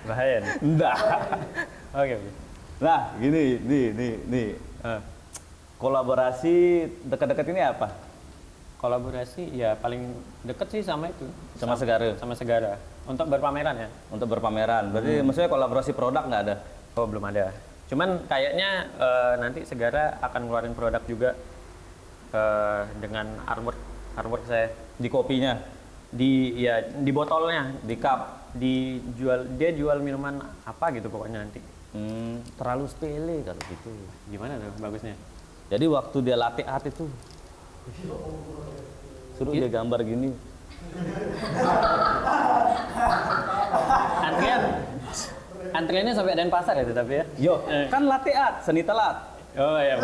Bahaya nih.
Enggak.
Oke. Oke.
Nah, gini, nih. Kolaborasi dekat-dekat ini apa?
Kolaborasi ya paling deket sih sama itu.
Sama Segara.
Sama Segara. Untuk berpameran ya.
Untuk berpameran. Berarti maksudnya kolaborasi produk nggak ada?
Oh belum ada. Cuman kayaknya nanti Segara akan ngeluarin produk juga dengan artwork saya
Di kopinya,
di botolnya,
di cup.
dia jual minuman apa gitu pokoknya nanti.
Terlalu sepele kalau gitu.
Gimana tuh bagusnya?
Jadi waktu dia latte art itu suruh dia gambar gini.
Antriannya sampai Denpasar ya tapi ya.
Yo, kan latte art, seni telat.
Oh iya.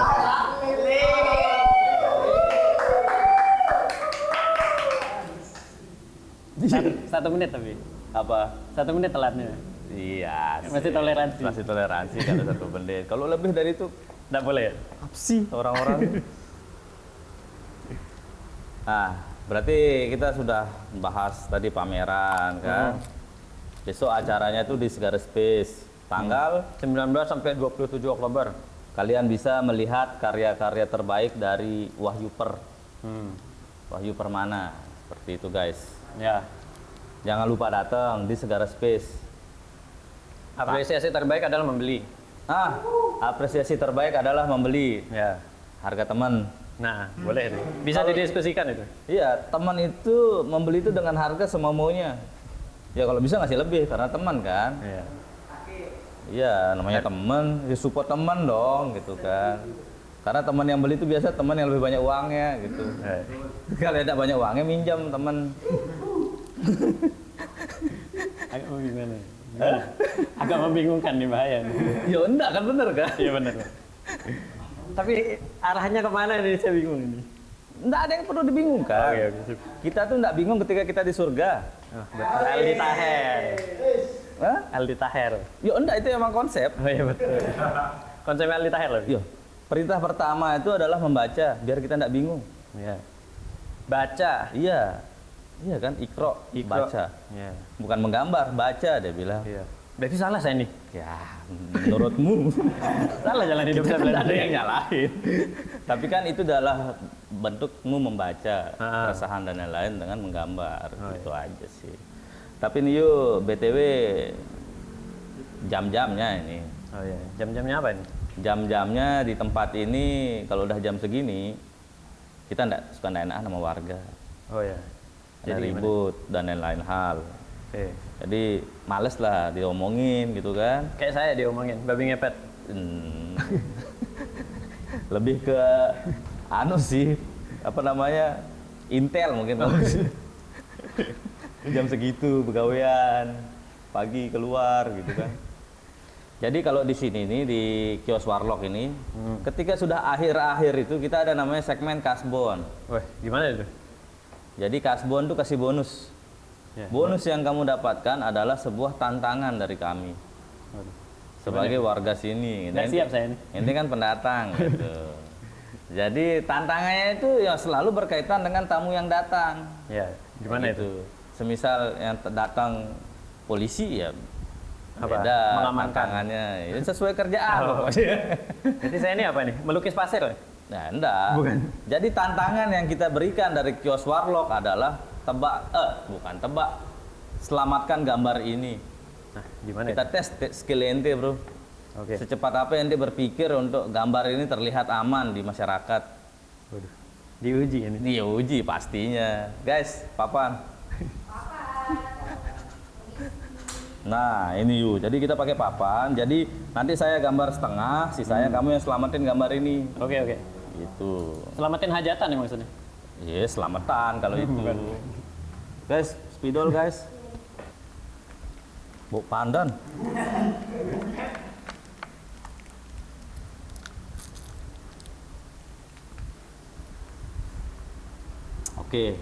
Satu menit tapi.
Apa?
1 menit telatnya.
Iya.
Masih toleransi.
Masih toleransi kalau 1 menit. Kalau lebih dari itu
Nggak boleh ya?
apa sih orang-orang? Nah, berarti kita sudah bahas tadi pameran kan. Besok acaranya tuh di Segara Space. Tanggal
19 sampai 27 Oktober.
kalian bisa melihat karya-karya terbaik dari Wahyu Per. Wahyu Permana. Seperti itu guys.
Ya.
Jangan lupa datang di Segara Space.
Apresiasi terbaik adalah membeli.
Apresiasi terbaik adalah membeli.
Ya.
Harga teman.
Nah, boleh itu. Bisa didiskusikan itu.
Iya, teman itu membeli itu dengan harga semaunya. Ya kalau bisa ngasih lebih karena teman kan.
Iya.
Iya, namanya teman, ya support teman dong gitu kan. Karena teman yang beli itu biasa teman yang lebih banyak uangnya gitu. Kalau tidak banyak uangnya minjam teman.
Agak gimana? Agak membingungkan nih, bahaya nih.
Ya enggak kan, bener kan?
Iya benar. Tapi arahnya kemana nih, saya bingung ini.
Enggak ada yang perlu dibingungkan.
Oke, sip.
Kita tuh enggak bingung ketika kita di surga.
Betul. Aldi Taher.
Hah?
Aldi Taher.
Ya enggak, itu emang konsep.
Oh iya betul. Konsep Aldi Taher loh.
Yo, perintah pertama itu adalah membaca biar kita enggak bingung.
Iya. Baca.
Iya. Iya kan, Iqra, baca.
Iya.
Bukan menggambar, baca dia bilang.
Iya. Berarti salah saya nih.
Ya, menurutmu.
Salah jalan hidup saya.
Tidak ada yang nyalahin. Tapi kan itu adalah bentukmu membaca keresahan dan lain-lain dengan menggambar. Itu aja sih. Tapi nih yuk, BTW jam-jamnya ini.
Oh iya. Jam-jamnya apa ini?
Jam-jamnya di tempat ini kalau udah jam segini kita suka nggak enak sama warga.
Oh iya.
Ada
Jadi
ribut dan lain-lain hal.
Oke.
Jadi males lah diomongin gitu kan.
Kayak saya diomongin, babi ngepet.
Lebih ke anu sih, apa namanya, intel mungkin. Jam segitu begawean, pagi keluar gitu kan. Jadi kalau di sini nih di kios Warlock ini, ketika sudah akhir-akhir itu kita ada namanya segmen kasbon.
Wah, gimana itu?
Jadi kasbon tuh kasih bonus.
Ya.
Bonus yang kamu dapatkan adalah sebuah tantangan dari kami. Sebagai warga sini.
Nggak siap saya ini.
Ini kan pendatang gitu. Jadi tantangannya itu ya selalu berkaitan dengan tamu yang datang.
Ya, gimana itu?
Gitu. Semisal yang datang polisi ya
Apa?
beda
Mengamankan.
tantangannya. Ini sesuai kerjaan.
Jadi saya ini apa nih? Melukis pasir?
Nah, enggak.
Bukan.
Jadi tantangan yang kita berikan dari kios Warlock adalah selamatkan gambar ini.
Nah, gimana
Kita tes skill ente, bro.
Oke.
Secepat apa ente berpikir untuk gambar ini terlihat aman di masyarakat.
Waduh. Diuji ini.
Diuji pastinya. Guys, papan. Nah, ini yuk. Jadi kita pakai papan. Jadi nanti saya gambar setengah, sisanya kamu yang selamatin gambar ini.
Oke, oke.
Gitu.
Selamatin hajatan ya maksudnya?
Iya, selamatan kalau itu. Guys, spidol guys. Bau pandan. Oke.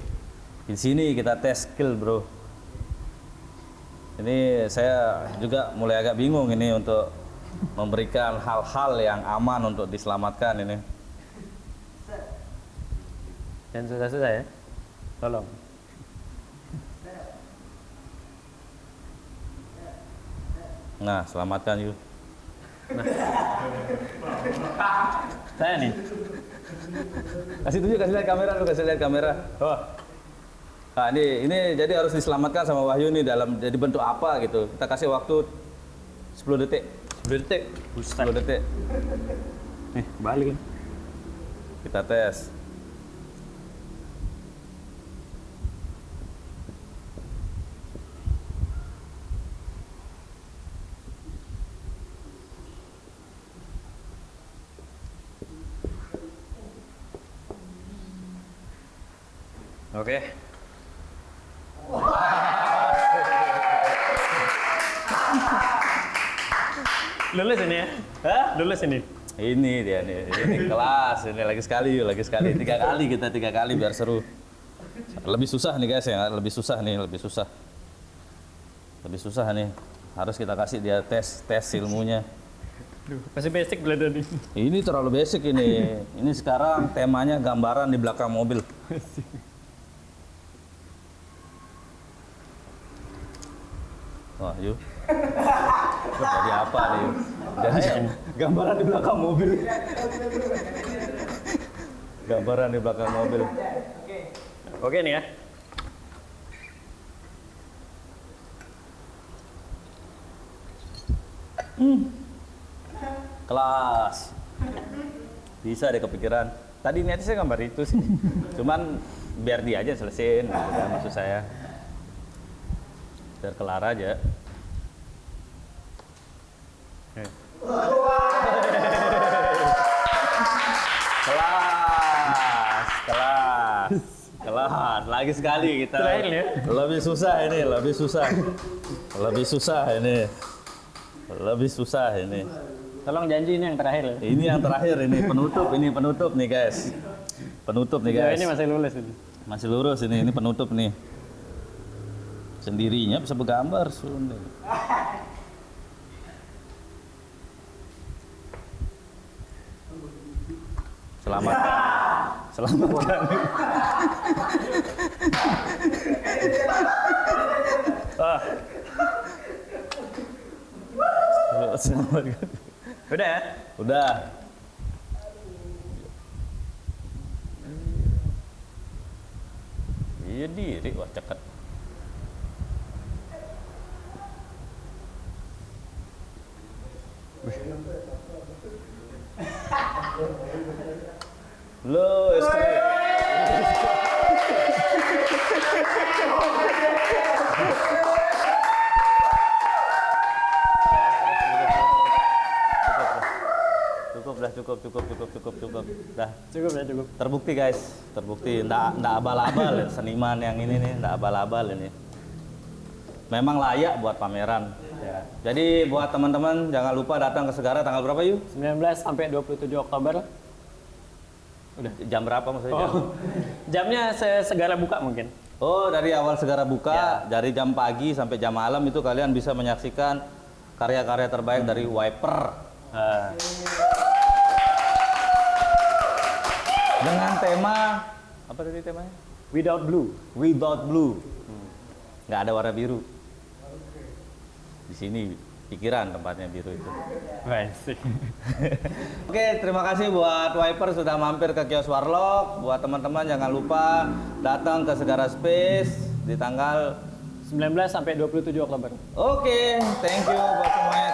Di sini kita tes skill, bro. Ini saya juga mulai agak bingung ini untuk memberikan hal-hal yang aman untuk diselamatkan ini.
Dan susah-susah ya? Tolong.
Nah, selamatkan yuk.
Saya nih.
Kasih tunjuk, kasih lihat kamera lu, kasih lihat kamera.
Oh.
Nah, ini jadi harus diselamatkan sama Wahyu nih dalam jadi bentuk apa gitu. Kita kasih waktu 10 detik.
10 detik.
10 detik.
Nih, balik kan.
Kita tes.
Oke. Lulus ini ya?
Hah?
Lulus ini.
Ini dia nih. Ini kelas. Ini lagi sekali yuk, lagi sekali. 3 kali kita 3 kali biar seru. Lebih susah nih guys ya, lebih susah nih, lebih susah. Lebih susah nih. Harus kita kasih dia tes ilmunya.
Masih basic belum nih.
Ini terlalu basic ini. Ini sekarang temanya gambaran di belakang mobil. Wah, yuk. Jadi apa nih? Yuk? Jadi gambaran di belakang mobil. Gambaran di belakang mobil.
Oke nih ya.
Kelas. Bisa deh kepikiran. Tadi niatnya saya gambar itu sih. Cuman biar dia aja selesaiin gitu kan, maksud saya. Biar kelar aja. Kelas. Lagi sekali kita.
Terakhir ya?
Lebih susah ini. Lebih susah ini.
Tolong janji ini yang terakhir ya.
Ini yang terakhir ini penutup nih guys. Penutup nih guys.
Ini masih lulus ini.
Masih lurus ini penutup nih. Sendirinya bisa bergambar Sunda. Selamatkan. Selamatkan.
Udah ya?
Udah. Iya diri, wah ceket. Lo, es keren. Cukup. Dah.
Cukup ya, cukup.
Terbukti guys, nggak abal-abal seniman yang ini nih, nggak abal-abal ini. Memang layak buat pameran.
Ya.
Jadi buat teman-teman jangan lupa datang ke Segara tanggal berapa yuk?
19 sampai 27 Oktober.
Udah. Jam berapa maksudnya?
Oh. Jamnya segala buka mungkin.
Oh, dari awal Segara buka,
Ya.
dari jam pagi sampai jam malam itu kalian bisa menyaksikan karya-karya terbaik dari Wiper. Dengan tema apa tadi temanya?
Without Blue.
Without Blue. Nggak ada warna biru. Di sini pikiran tempatnya biru itu.
Baik.
Oke, terima kasih buat Wiper sudah mampir ke kios Warlock. Buat teman-teman jangan lupa datang ke Segara Space di tanggal
19 sampai 27 Oktober.
Oke, thank you buat semuanya.